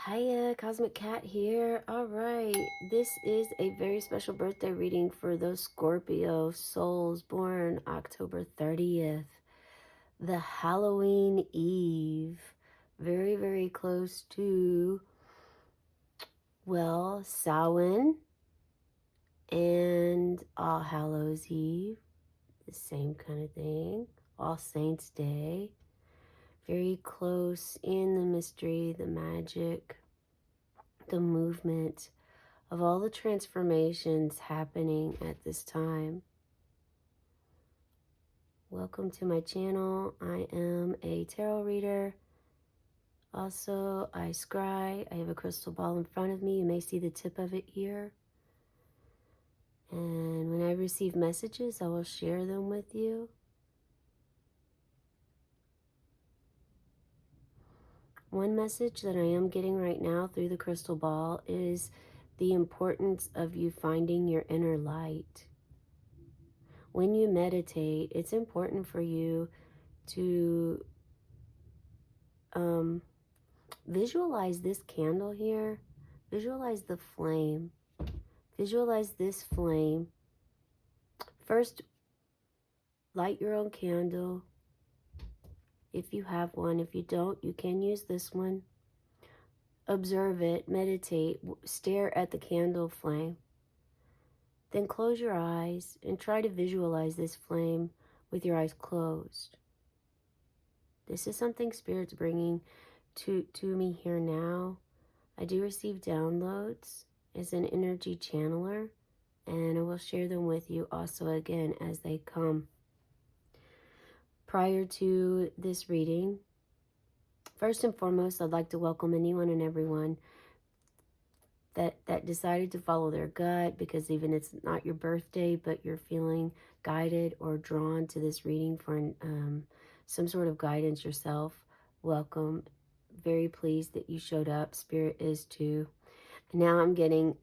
Hiya, Cosmic Cat here. All right, this is a very special birthday reading for those Scorpio souls born October 30th, the Halloween Eve. Very, very close to, well, Samhain and All Hallows Eve, the same kind of thing. All Saints Day. Very close in the mystery, the magic, the movement of all the transformations happening at this time. Welcome to my channel. I am a tarot reader. Also, I scry. I have a crystal ball in front of me. You may see the tip of it here. And when I receive messages, I will share them with you. One message that I am getting right now through the crystal ball is the importance of you finding your inner light. When you meditate, it's important for you to visualize this candle here. Visualize the flame. Visualize this flame. First, light your own candle if you have one. If you don't, you can use this one. Observe it, meditate, stare at the candle flame. Then close your eyes and try to visualize this flame with your eyes closed. This is something Spirit's bringing to me here now. I do receive downloads as an energy channeler, and I will share them with you also again as they come. Prior to this reading, first and foremost, I'd like to welcome anyone and everyone that decided to follow their gut, because even it's not your birthday, but you're feeling guided or drawn to this reading for some sort of guidance yourself. Welcome. Very pleased that you showed up. Spirit is too. Now I'm getting,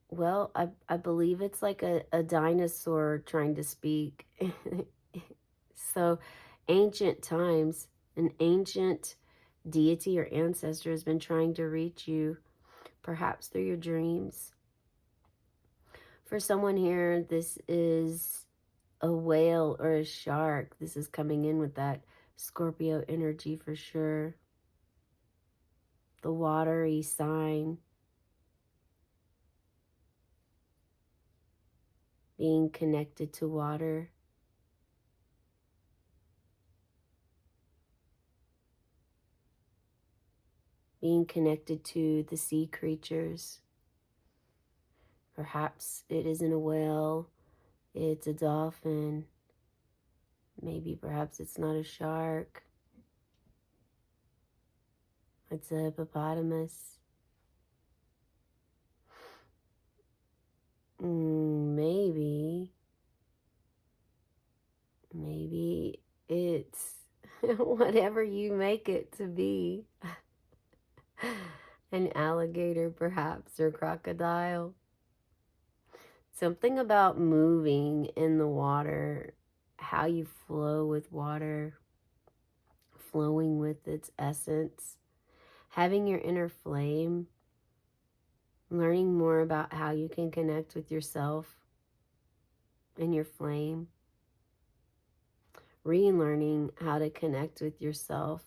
well, I believe it's like a dinosaur trying to speak. So ancient times, an ancient deity or ancestor has been trying to reach you, perhaps through your dreams. For someone here, this is a whale or a shark. This is coming in with that Scorpio energy for sure. The watery sign. Being connected to water. Being connected to the sea creatures. Perhaps it isn't a whale, it's a dolphin. Maybe perhaps it's not a shark. It's a hippopotamus. Maybe it's whatever you make it to be. An alligator perhaps, or crocodile. Something about moving in the water, how you flow with water, flowing with its essence, having your inner flame, learning more about how you can connect with yourself and your flame, relearning how to connect with yourself.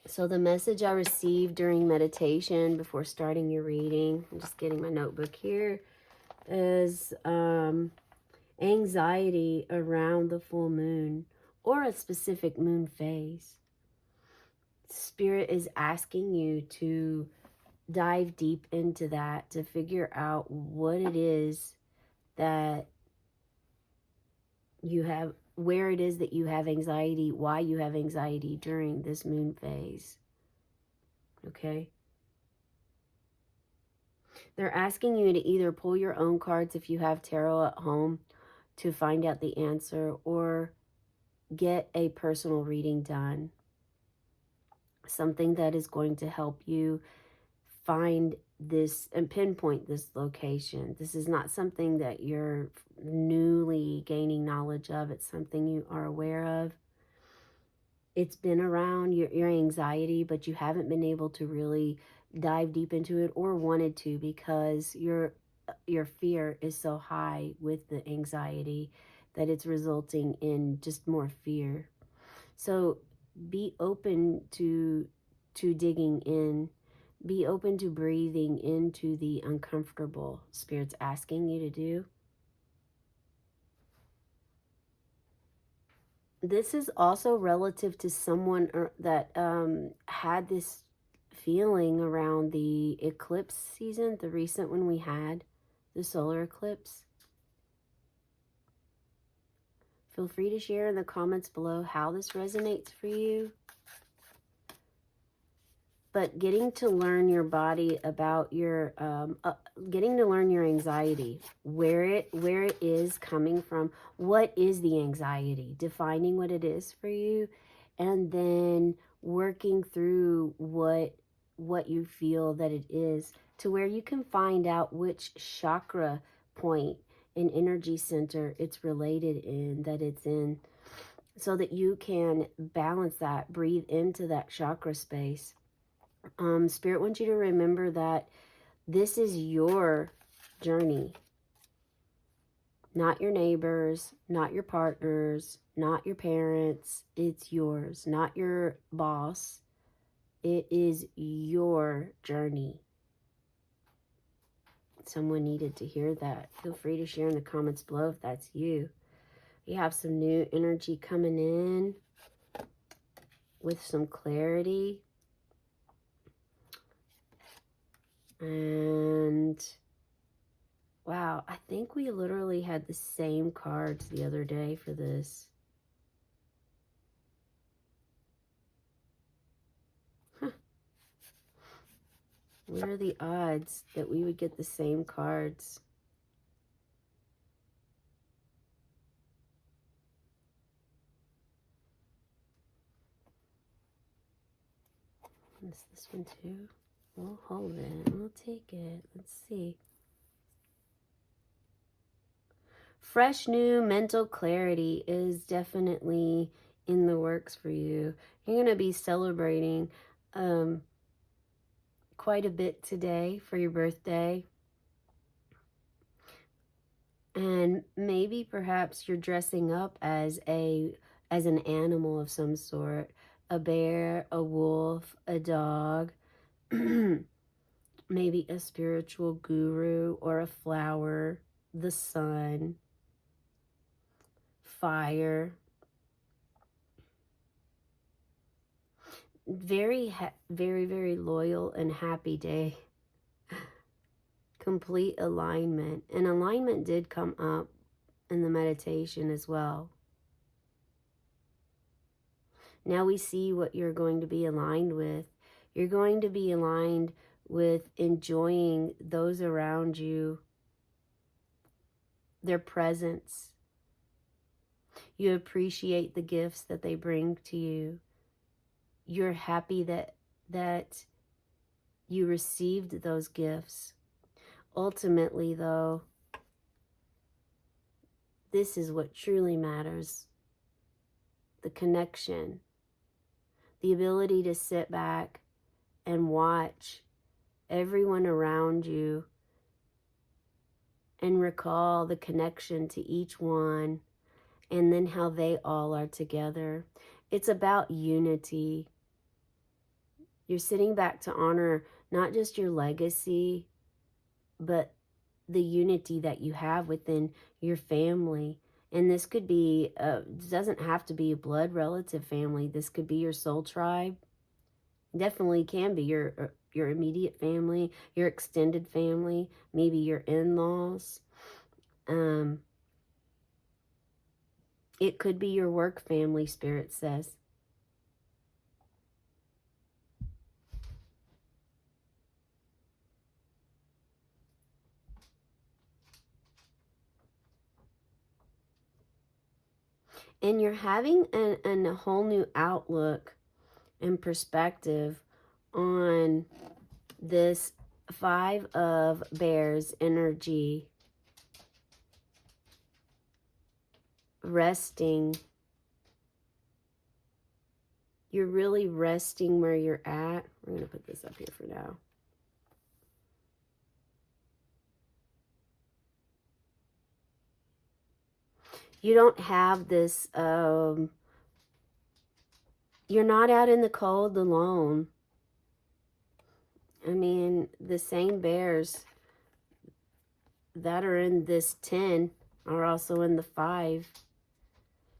So the message I received during meditation before starting your reading, I'm just getting my notebook here, is anxiety around the full moon or a specific moon phase. Spirit is asking you to dive deep into that, to figure out what it is that you have, where it is that you have anxiety, why you have anxiety during this moon phase. Okay? They're asking you to either pull your own cards if you have tarot at home to find out the answer, or get a personal reading done. Something that is going to help you find this and pinpoint this location. This is not something that you're newly gaining knowledge of. It's something you are aware of. it's been around your anxiety, but you haven't been able to really dive deep into it or wanted to because your fear is so high with the anxiety that it's resulting in just more fear. So be open to digging in. Be open to breathing into the uncomfortable Spirit's asking you to do. This is also relative to someone that had this feeling around the eclipse season, the recent one we had, the solar eclipse. Feel free to share in the comments below how this resonates for you. But getting to learn your body about your, getting to learn your anxiety, where it is coming from, what is the anxiety, defining what it is for you, and then working through what you feel that it is, to where you can find out which chakra point and energy center it's related in, that it's in, so that you can balance that, breathe into that chakra space. Spirit wants you to remember that this is your journey, not your neighbors, not your partners, not your parents. It's yours, not your boss. It is your journey. Someone needed to hear that. Feel free to share in the comments below if that's you. You have some new energy coming in with some clarity. And wow, I think we literally had the same cards the other day for this. Huh. What are the odds that we would get the same cards? Is this one too? We'll hold it. We'll take it. Let's see. Fresh new mental clarity is definitely in the works for you. You're going to be celebrating quite a bit today for your birthday. And maybe perhaps you're dressing up as an animal of some sort. A bear, a wolf, a dog, maybe a spiritual guru or a flower, the sun, fire. Very, very loyal and happy day. Complete alignment. And alignment did come up in the meditation as well. Now we see what you're going to be aligned with. You're going to be aligned with enjoying those around you, their presence. You appreciate the gifts that they bring to you. You're happy that you received those gifts. Ultimately, though, this is what truly matters. The connection. The ability to sit back and watch everyone around you and recall the connection to each one, and then how they all are together. It's about unity. You're sitting back to honor not just your legacy, but the unity that you have within your family. And this could be, doesn't have to be a blood relative family. This could be your soul tribe. Definitely can be your immediate family, your extended family, maybe your in-laws. It could be your work family, Spirit says. And you're having a whole new outlook and perspective on this 5 of Bears energy, resting, You're really resting where you're at. We're going to put this up here for now. You don't have this, you're not out in the cold alone. I mean, the same bears that are in this 10 are also in the 5.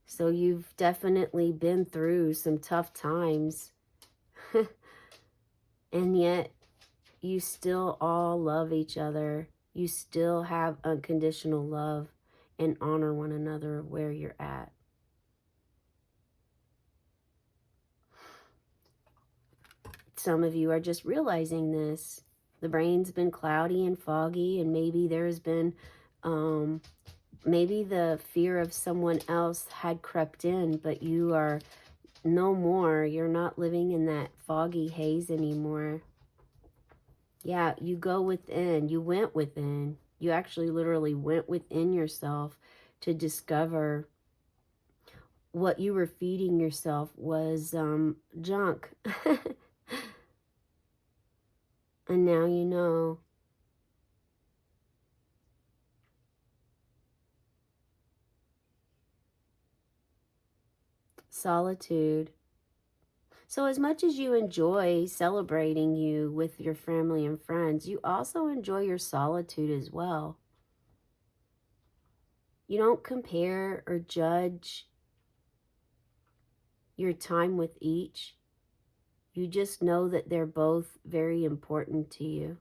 So you've definitely been through some tough times. And yet you still all love each other. You still have unconditional love and honor one another where you're at. Some of you are just realizing this. The brain's been cloudy and foggy, and maybe there's been, maybe the fear of someone else had crept in, but you are no more. You're not living in that foggy haze anymore. Yeah, you go within. You went within. You actually literally went within yourself to discover what you were feeding yourself was junk. And now you know. Solitude. So as much as you enjoy celebrating you with your family and friends, you also enjoy your solitude as well. You don't compare or judge your time with each. You just know that they're both very important to you.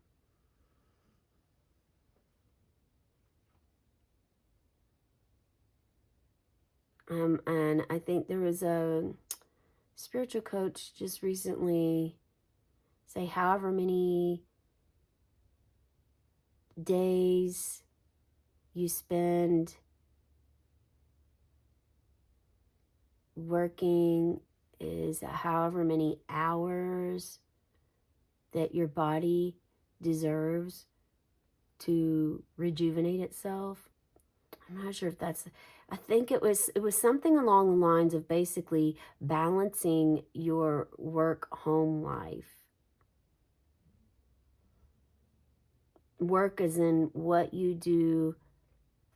And I think there was a spiritual coach just recently say however many days you spend working is however many hours that your body deserves to rejuvenate itself. I'm not sure if that's, I think it was something along the lines of basically balancing your work-home life. Work as in what you do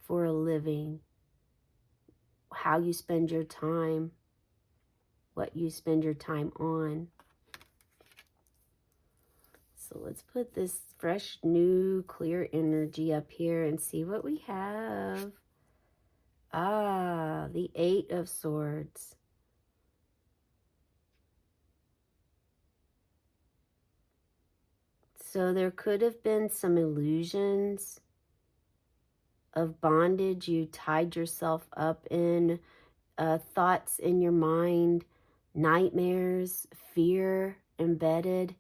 for a living, how you spend your time, what you spend your time on. So let's put this fresh, new, clear energy up here and see what we have. Ah, the 8 of Swords. So there could have been some illusions of bondage. You tied yourself up in thoughts in your mind, nightmares, fear embedded,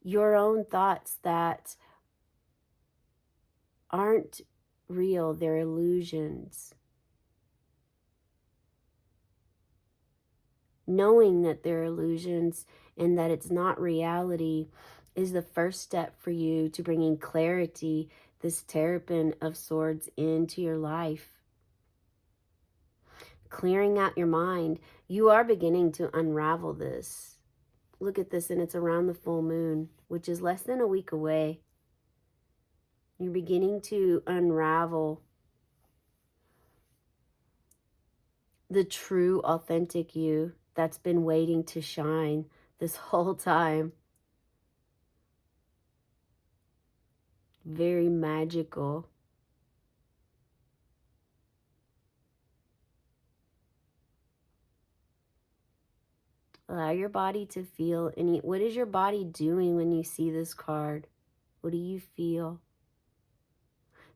your own thoughts that aren't real, they're illusions. Knowing that they're illusions and that it's not reality is the first step for you to bringing clarity, this Terrapin of Swords, into your life. Clearing out your mind. You are beginning to unravel this. Look at this, and it's around the full moon, which is less than a week away. You're beginning to unravel the true, authentic you that's been waiting to shine this whole time. Very magical. Allow your body to feel any. What is your body doing when you see this card? What do you feel?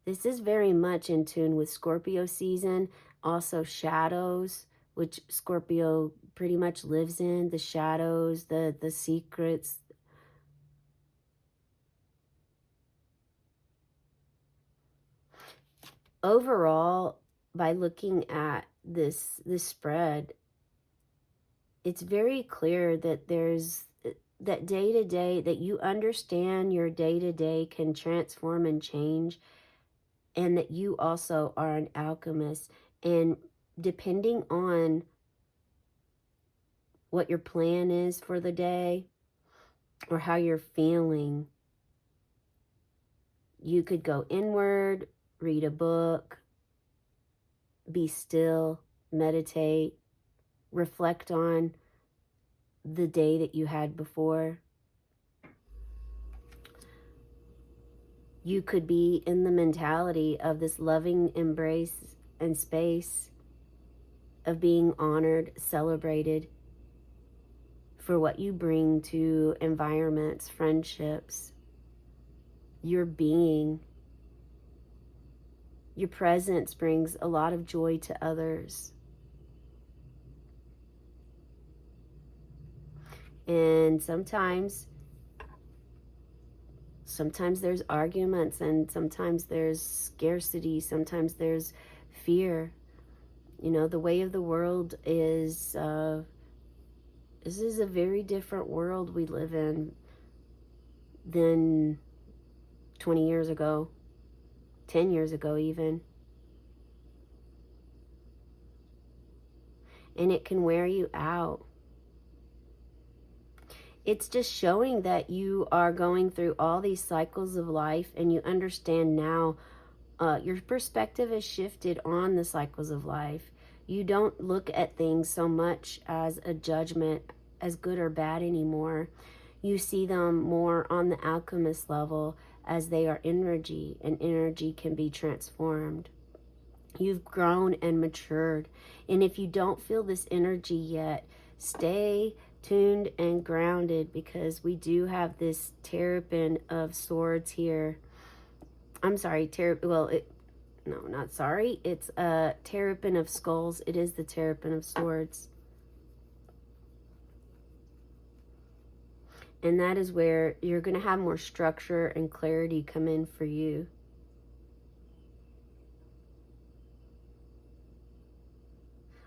This is very much in tune with Scorpio season. Also shadows, which Scorpio pretty much lives in. The shadows, the secrets. Overall, by looking at this spread, it's very clear that there's that day to day, that you understand your day to day can transform and change, and that you also are an alchemist. And depending on what your plan is for the day, or how you're feeling. You could go inward, read a book, be still, meditate, reflect on the day that you had before. You could be in the mentality of this loving embrace and space of being honored, celebrated for what you bring to environments, friendships, your being. Your presence brings a lot of joy to others. And sometimes there's arguments, and sometimes there's scarcity, sometimes there's fear. You know, the way of the world is, this is a very different world we live in than 20 years ago, 10 years ago even. And it can wear you out. It's just showing that you are going through all these cycles of life, and you understand now, your perspective has shifted on the cycles of life. You don't look at things so much as a judgment, as good or bad anymore. You see them more on the alchemist level, as they are energy, and energy can be transformed. You've grown and matured. And if you don't feel this energy yet, stay tuned and grounded, because we do have this terrapin of swords here. I'm sorry, it's a terrapin of skulls. It is the terrapin of swords. And that is where you're going to have more structure and clarity come in for you.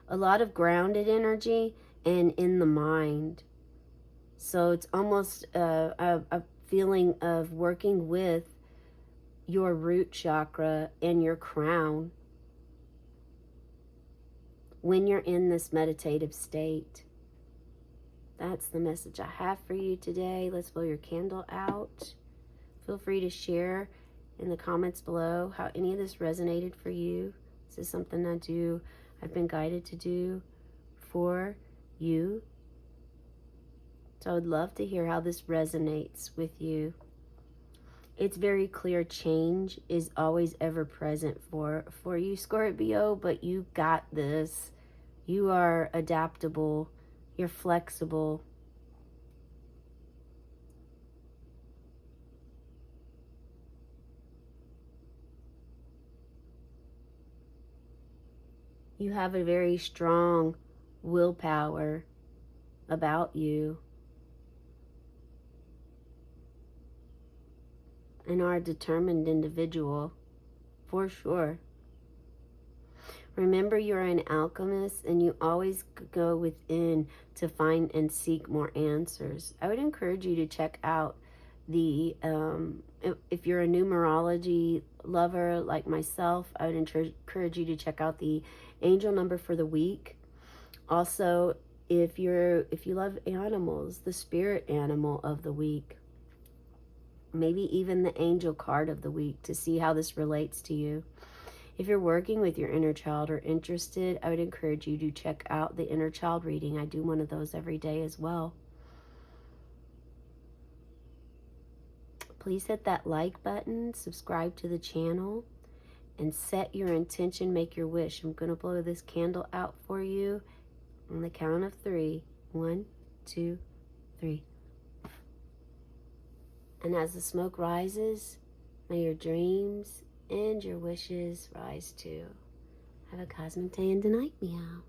A lot of grounded energy and in the mind. So it's almost a feeling of working with your root chakra and your crown when you're in this meditative state. That's the message I have for you today. Let's blow your candle out. Feel free to share in the comments below how any of this resonated for you. This is something I've been guided to do for you. So I would love to hear how this resonates with you. It's very clear change is always ever present for you, Scorpio, but you got this. You are adaptable. You're flexible. You have a very strong willpower about you, and are a determined individual, for sure. Remember, you're an alchemist, and you always go within to find and seek more answers. I would encourage you to check out the, if you're a numerology lover like myself, I would encourage you to check out the angel number for the week. Also, if you love animals, the spirit animal of the week. Maybe even the angel card of the week, to see how this relates to you. If you're working with your inner child or interested, I would encourage you to check out the inner child reading. I do one of those every day as well. Please hit that like button, subscribe to the channel, and set your intention, make your wish. I'm going to blow this candle out for you on the count of 3. 1, 2, 3. And as the smoke rises, may your dreams and your wishes rise too. Have a cosmic day and a night, meow.